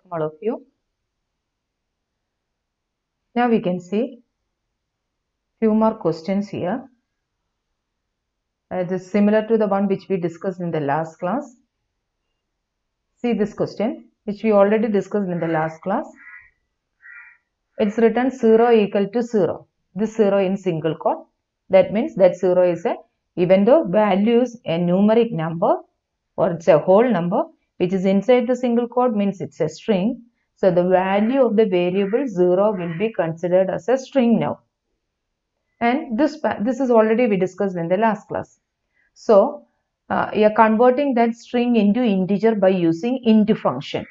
welcome all of you. Now we can see few more questions here. This is similar to the one which we discussed in the last class. See this question which we already discussed in the last class. It's written 0 equal to 0. This 0 in single quote. That means that 0 is even though value is a numeric number or it's a whole number which is inside the single quote means it's a string. So the value of the variable 0 will be considered as a string now. And this is already we discussed in the last class. So you are converting that string into integer by using int function.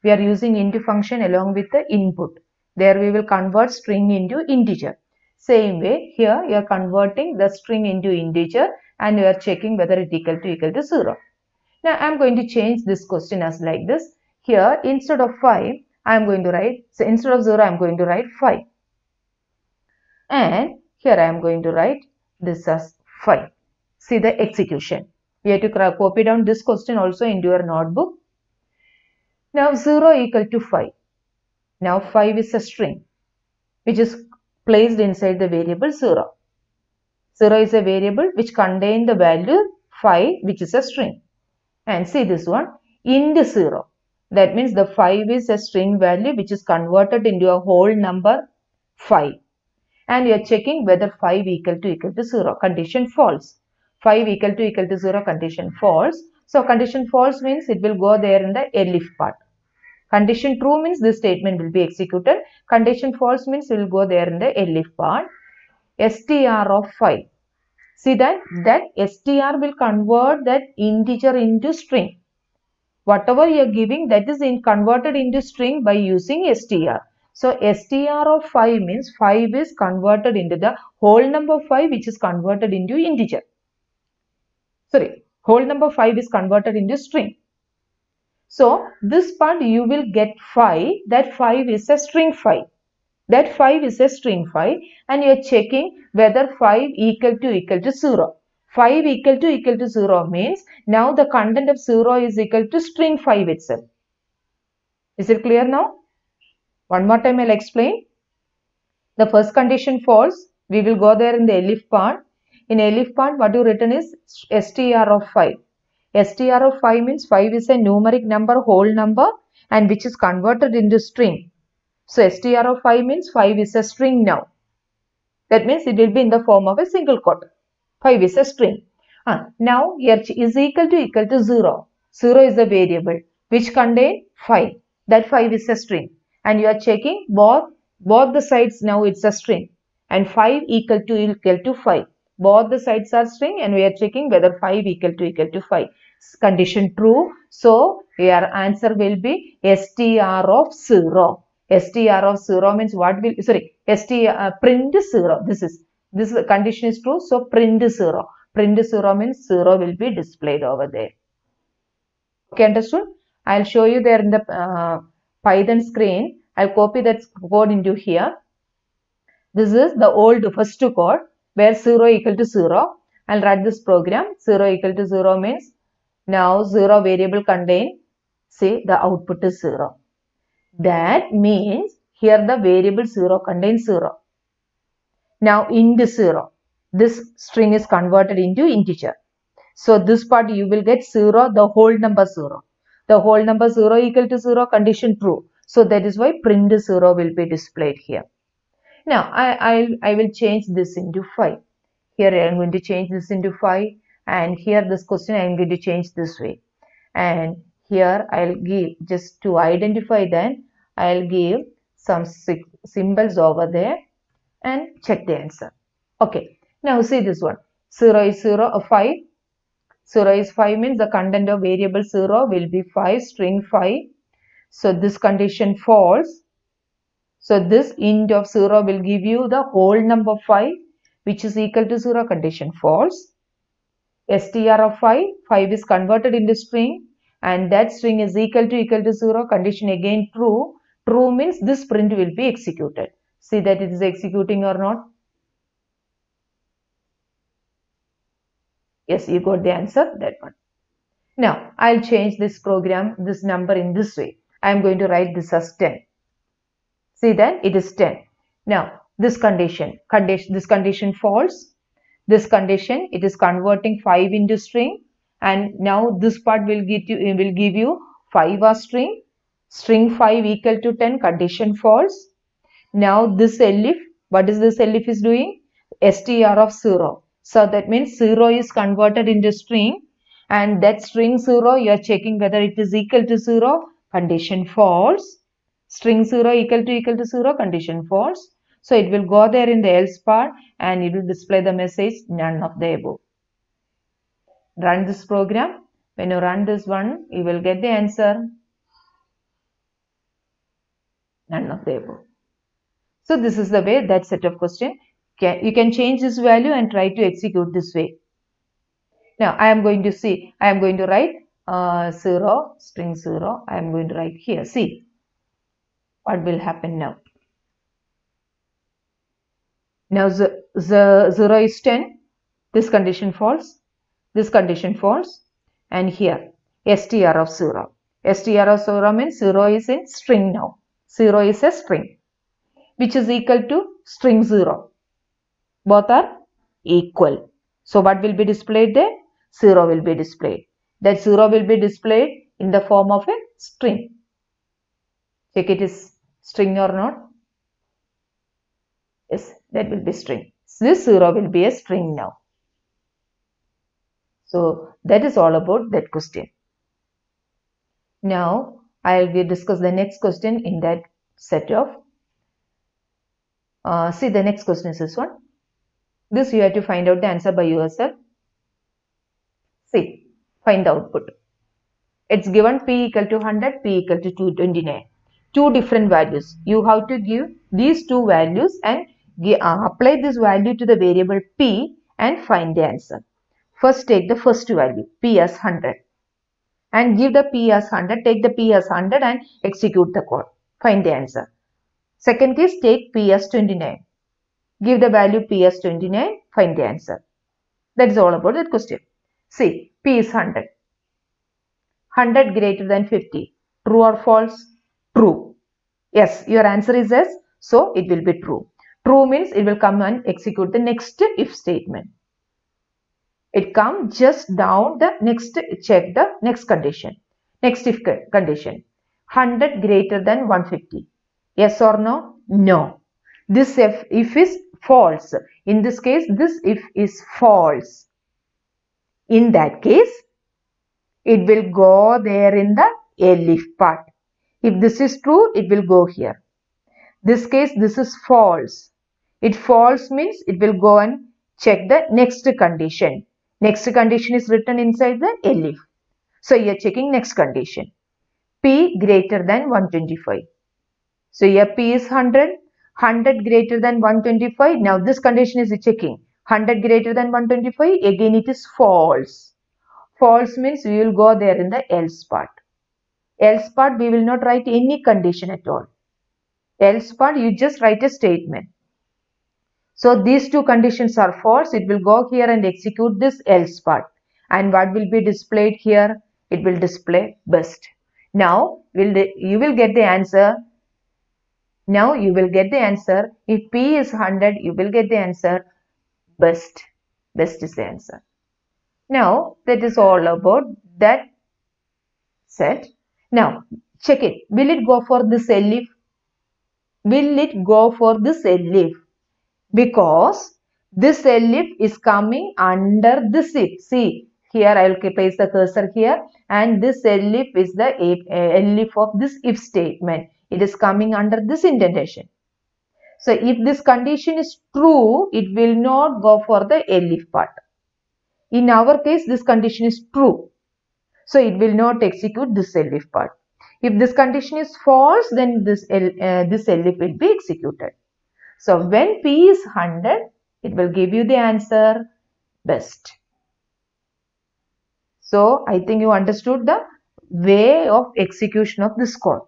We are using int function along with the input. There we will convert string into integer. Same way here you are converting the string into integer and you are checking whether it equal to 0. Now I am going to change this question as like this. Here instead of 5 I am going to write, so instead of 0 I am going to write 5. And here I am going to write this as 5. See the execution. We have to copy down this question also into your notebook. Now 0 equal to 5. Now 5 is a string which is placed inside the variable 0. 0 is a variable which contains the value 5 which is a string. And see this one, int 0. That means the 5 is a string value which is converted into a whole number 5. And you are checking whether 5 equal to 0. Condition false. 5 equal to 0, condition false. So condition false means it will go there in the elif part. Condition true means this statement will be executed. Condition false means it will go there in the elif part. str of 5. See that str will convert that integer into string. Whatever you are giving, that is converted into string by using str. So str of 5 means 5 is converted into the whole number 5 which is converted into integer. Sorry, whole number 5 is converted into string. So this part you will get 5, that 5 is a string 5. That 5 is a string 5 and you are checking whether 5 equal to 0. 5 equal to 0 means now the content of 0 is equal to string 5 itself. Is it clear now? One more time I will explain. The first condition false. We will go there in the elif part. In elif part what you written is str of 5. str of 5 means 5 is a numeric number, whole number and which is converted into string. So str of 5 means 5 is a string now. That means it will be in the form of a single quote. 5 is a string. Now here is equal to 0. 0 is a variable which contain 5. That 5 is a string. And you are checking both the sides now it's a string. And 5 equal to 5. Both the sides are string and we are checking whether 5 equal to 5. Condition true. So your answer will be str of 0. str of 0 means what will, print 0. This condition is true. So print 0. Print 0 means 0 will be displayed over there. Okay, understood? I'll show you there in the Python screen. I'll copy that code into here. This is the old first code where 0 equal to 0. I'll write this program. 0 equal to 0 means now 0 variable contain, say the output is 0. That means here the variable 0 contains 0. Now int 0. This string is converted into integer. So this part you will get 0, the whole number 0. The whole number 0 equal to 0, condition true. So that is why print 0 will be displayed here. Now I will change this into 5. Here I am going to change this into 5 and here this question I am going to change this way. And here I will give, just to identify that, I will give some symbols over there and check the answer. Okay, now see this one. 0 is 0, 5. 0 is 5 means the content of variable 0 will be 5, string 5. So this condition false. So this int of 0 will give you the whole number 5 which is equal to 0, condition false. str of 5, 5 is converted into string and that string is equal to 0, condition again true. True means this print will be executed. See that it is executing or not. Yes, you got the answer, that one. Now I'll change this program, this number in this way. I am going to write this as 10. See that it is 10. Now this condition false. This condition, it is converting 5 into string, and now this part will give you 5 as string. String 5 equal to 10, condition false. Now this elif, what is this elif is doing? str of 0. So that means 0 is converted into string, and that string 0 you are checking whether it is equal to 0, condition false. String 0 equal to 0, condition false. So it will go there in the else part and it will display the message none of the above. Run this program. When you run this one, you will get the answer none of the above. So this is the way that set of question. You can change this value and try to execute this way. Now I am going to write 0, string 0. I am going to write here. See what will happen now. Now the 0 is 10. This condition false. This condition false. And here str of 0. str of 0 means 0 is in string now. 0 is a string which is equal to string 0. Both are equal. So what will be displayed there? 0 will be displayed. That 0 will be displayed in the form of a string. Check it is string or not. Yes, that will be string. This 0 will be a string now. So that is all about that question. Now I will discuss the next question in that set of. See, the next question is this one. This you have to find out the answer by yourself. See, find the output. It's given p equal to 100, p equal to 229. Two different values. You have to give these two values and apply this value to the variable p and find the answer. First take the first value, p as 100, and give the p as 100. Take the p as 100 and execute the code. Find the answer. Second case, take p as 29. Give the value p as 29. Find the answer. That is all about that question. See, p is 100. 100 greater than 50. True or false? True. Yes, your answer is yes. So it will be true. True means it will come and execute the next if statement. It comes just down the next, check the next condition. Next if condition. 100 greater than 150. Yes or no? No. This if is false. In this case, this if is false. In that case, it will go there in the elif part. If this is true, it will go here. This case, this is false. It false means it will go and check the next condition. Next condition is written inside the elif. So you are checking next condition. P greater than 125. So here P is 100. 100 greater than 125. Now this condition is checking. 100 greater than 125. Again it is false. False means we will go there in the else part. Else part we will not write any condition at all. Else part you just write a statement. So these two conditions are false. It will go here and execute this else part. And what will be displayed here? It will display best. Now you will get the answer. Now you will get the answer. If P is 100, you will get the answer best. Best is the answer. Now that is all about that set. Now check it. Will it go for this elif? Will it go for this elif? Because this elif is coming under this if. See, here I will place the cursor here, and this elif is the elif of this if statement. It is coming under this indentation. So if this condition is true, it will not go for the elif part. In our case, this condition is true. So it will not execute this elif part. If this condition is false, then this elif will be executed. So when P is 100, it will give you the answer best. So I think you understood the way of execution of this code.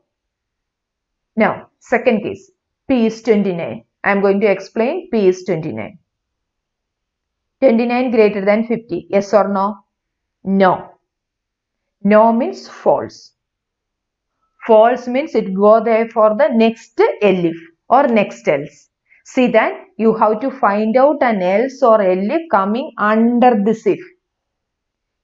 Now second case, P is 29. I am going to explain P is 29. 29 greater than 50. Yes or no? No. No means false. False means it go there for the next elif or next else. See that you have to find out an else or elif coming under this if.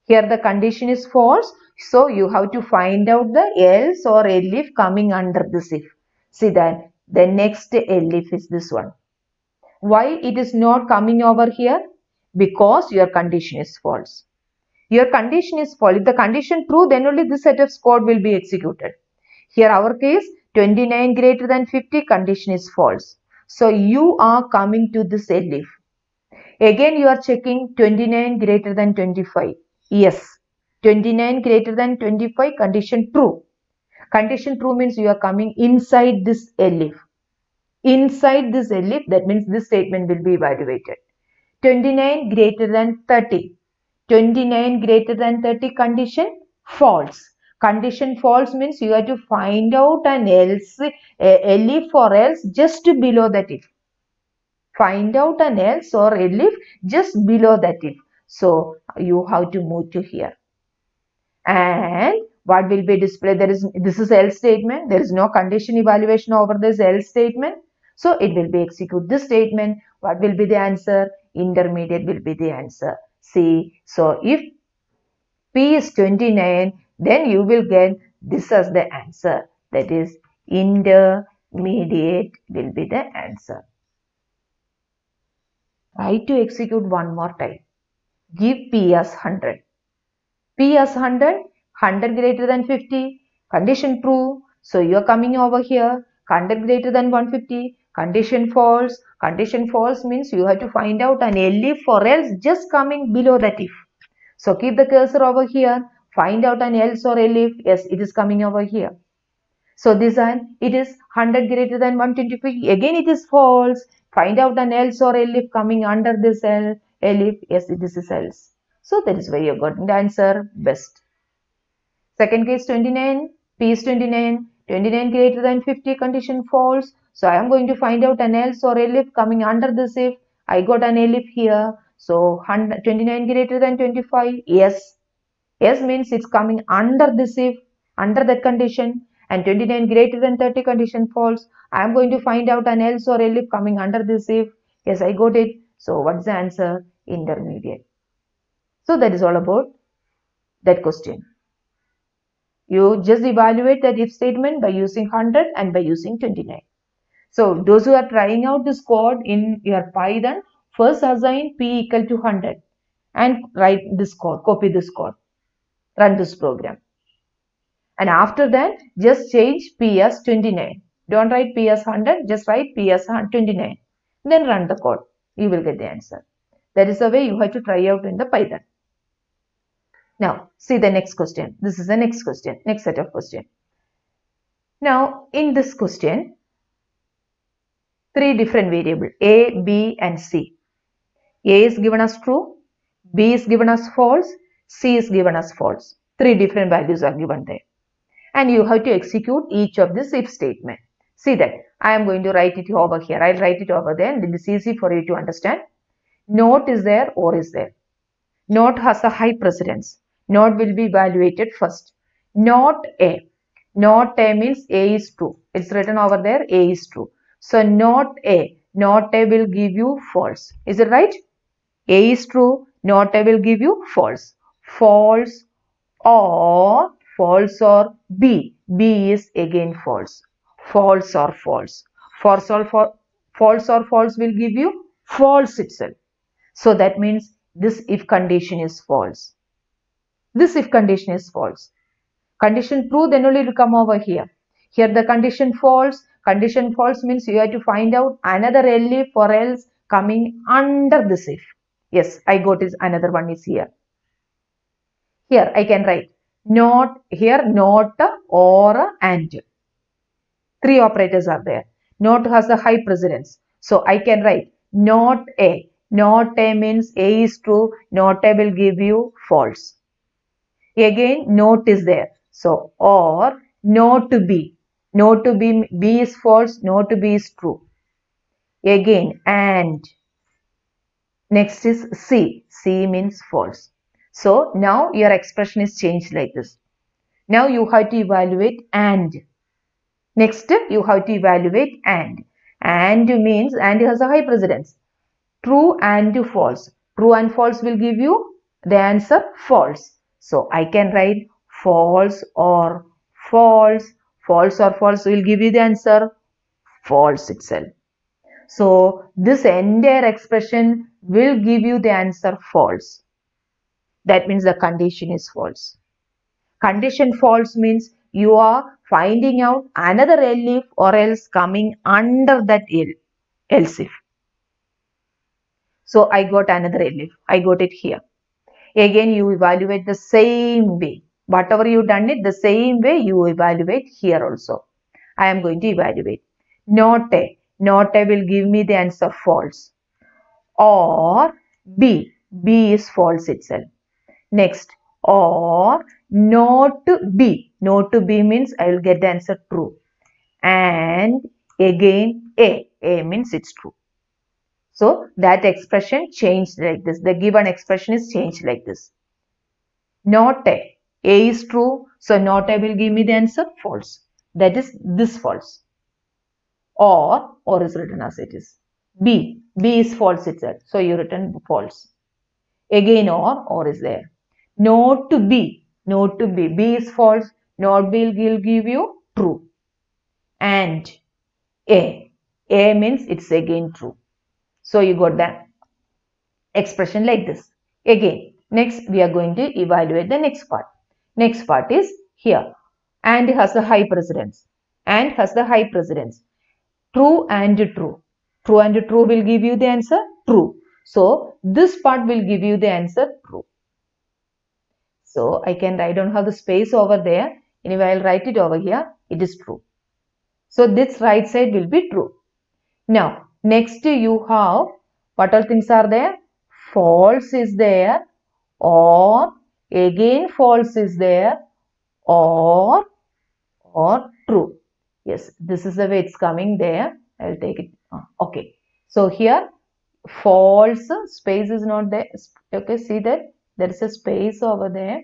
Here the condition is false. So you have to find out the else or elif coming under this if. See that the next elif is this one. Why it is not coming over here? Because your condition is false. Your condition is false. If the condition true, then only this set of code will be executed. Here our case 29 greater than 50 condition is false. So you are coming to this elif. Again you are checking 29 greater than 25. Yes. 29 greater than 25 condition true. Condition true means you are coming inside this elif. Inside this elif, that means this statement will be evaluated. 29 greater than 30. 29 greater than 30 condition false. Condition false means you have to find out an else, elif or else just below that if. Find out an else or elif just below that if. So you have to move to here. And what will be displayed? This is else statement. There is no condition evaluation over this else statement. So it will be execute this statement. What will be the answer? Intermediate will be the answer. See, so if P is 29, then you will get this as the answer. That is intermediate will be the answer. Try to execute one more time. Give P as 100. P as 100, 100 greater than 50, condition true. So you are coming over here, 100 greater than 150, condition false. Condition false means you have to find out an elif or else just coming below that if. So keep the cursor over here, find out an else or elif. Yes, it is coming over here. So this one, it is 100 greater than 125. Again it is false. Find out an else or elif coming under this elif. Yes, this is else. So that is why you got the answer best. Second case 29, P is 29, 29 greater than 50 condition false. So I am going to find out an else or elif coming under this if. I got an elif here. So 29 greater than 25, yes. Yes means it's coming under this if, under that condition. And 29 greater than 30 condition false. I am going to find out an else or elif coming under this if. Yes, I got it. So what's the answer? Intermediate. So that is all about that question. You just evaluate that if statement by using 100 and by using 29. So those who are trying out this code in your Python, first assign P equal to 100 and write this code, copy this code, run this program. And after that, just change P as 29. Don't write P as 100, just write P as 29. Then run the code. You will get the answer. That is the way you have to try out in the Python. Now, see the next question. This is the next question, next set of question. Now, in this question, three different variables, A, B and C. A is given as true, B is given as false, C is given as false. Three different values are given there. And you have to execute each of this if statement. See that. I am going to write it over here. I'll write it over there and it is easy for you to understand. Not is there, or is there. Not has a high precedence. Not will be evaluated first. Not A. Not A means A is true. It's written over there, A is true. So not A. Not A will give you false. Is it right? A is true. Not A will give you false. False or B. B is again false. False or false. False or false will give you false itself. So that means this if condition is false. This if condition is false. Condition true, then only it will come over here. Here the condition false. Condition false means you have to find out another elif or else coming under this if. Yes, I got it. Another one is here. Here I can write not, here not, or, and. Three operators are there. Not has a high precedence. So I can write not A. Not A means A is true. Not A will give you false. Again, not is there. So, or not to B. Not to B, B is false. Not to B is true. Again, and. Next is C. C means false. So, now your expression is changed like this. Now you have to evaluate and. Next, you have to evaluate AND. AND means AND has a high precedence. True and false. True and false will give you the answer false. So I can write false or false. False or false will give you the answer false itself. So this entire expression will give you the answer false. That means the condition is false. Condition false means you are finding out another else if or else coming under that else if. So I got another else if. I got it here. Again, you evaluate the same way. Whatever you done it, the same way you evaluate here also. I am going to evaluate. Not A. Not A will give me the answer false. Or B. B is false itself. Next. Or not B. Not B means I will get the answer true. And again A. A means it's true. So that expression changed like this. The given expression is changed like this. Not A. A is true. So not A will give me the answer false. That is this false. Or is written as it is. B. B is false itself. So you written false. Again or is there. Not to B. Not to B. B is false. Not B will give you true. And A. A means it's again true. So you got the expression like this. Again, next we are going to evaluate the next part. Next part is here. And has the high precedence. And has the high precedence. True and true. True and true will give you the answer true. So this part will give you the answer true. So I can write down have the space over there. Anyway, I'll write it over here. It is true. So this right side will be true. Now, next you have what all things are there? False is there, or again false is there, or true. Yes, this is the way it's coming there. I will take it. Okay. So here false space is not there. Okay, see that there is a space over there.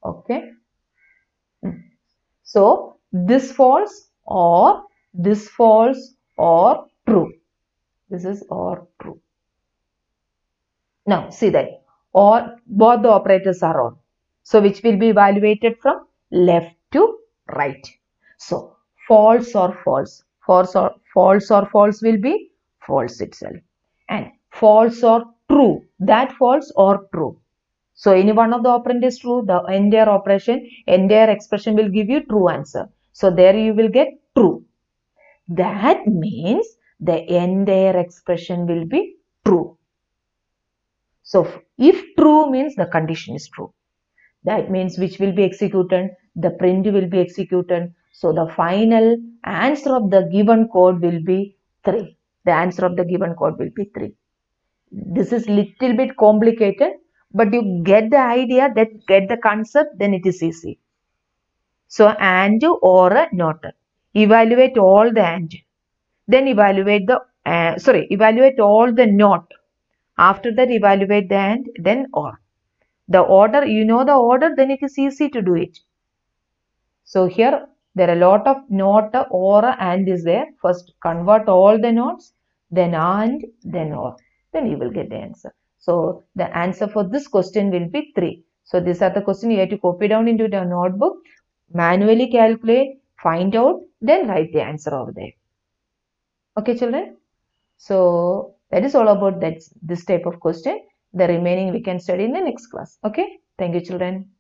Okay. So this false or true. This is or true. Now see that or both the operators are on. So which will be evaluated from left to right. So false or false. False or false will be false itself. And false or true. That false or true. So any one of the operand is true. The entire operation, entire expression will give you true answer. So there you will get true. That means the entire expression will be true. So if true means the condition is true. That means which will be executed? The print will be executed. So the final answer of the given code will be 3. The answer of the given code will be 3. This is little bit complicated, but you get the idea, that get the concept, then it is easy. So and or not. Evaluate all the and. Then evaluate the evaluate all the not. After that evaluate the and, then or. The order, you know the order, then it is easy to do it. So here there are a lot of not, or, and is there. First convert all the nots, then and, then or. Then you will get the answer. So the answer for this question will be 3. So these are the questions you have to copy down into the notebook, manually calculate, find out, then write the answer over there. Okay, children. So that is all about this type of question. The remaining we can study in the next class. Okay. Thank you, children.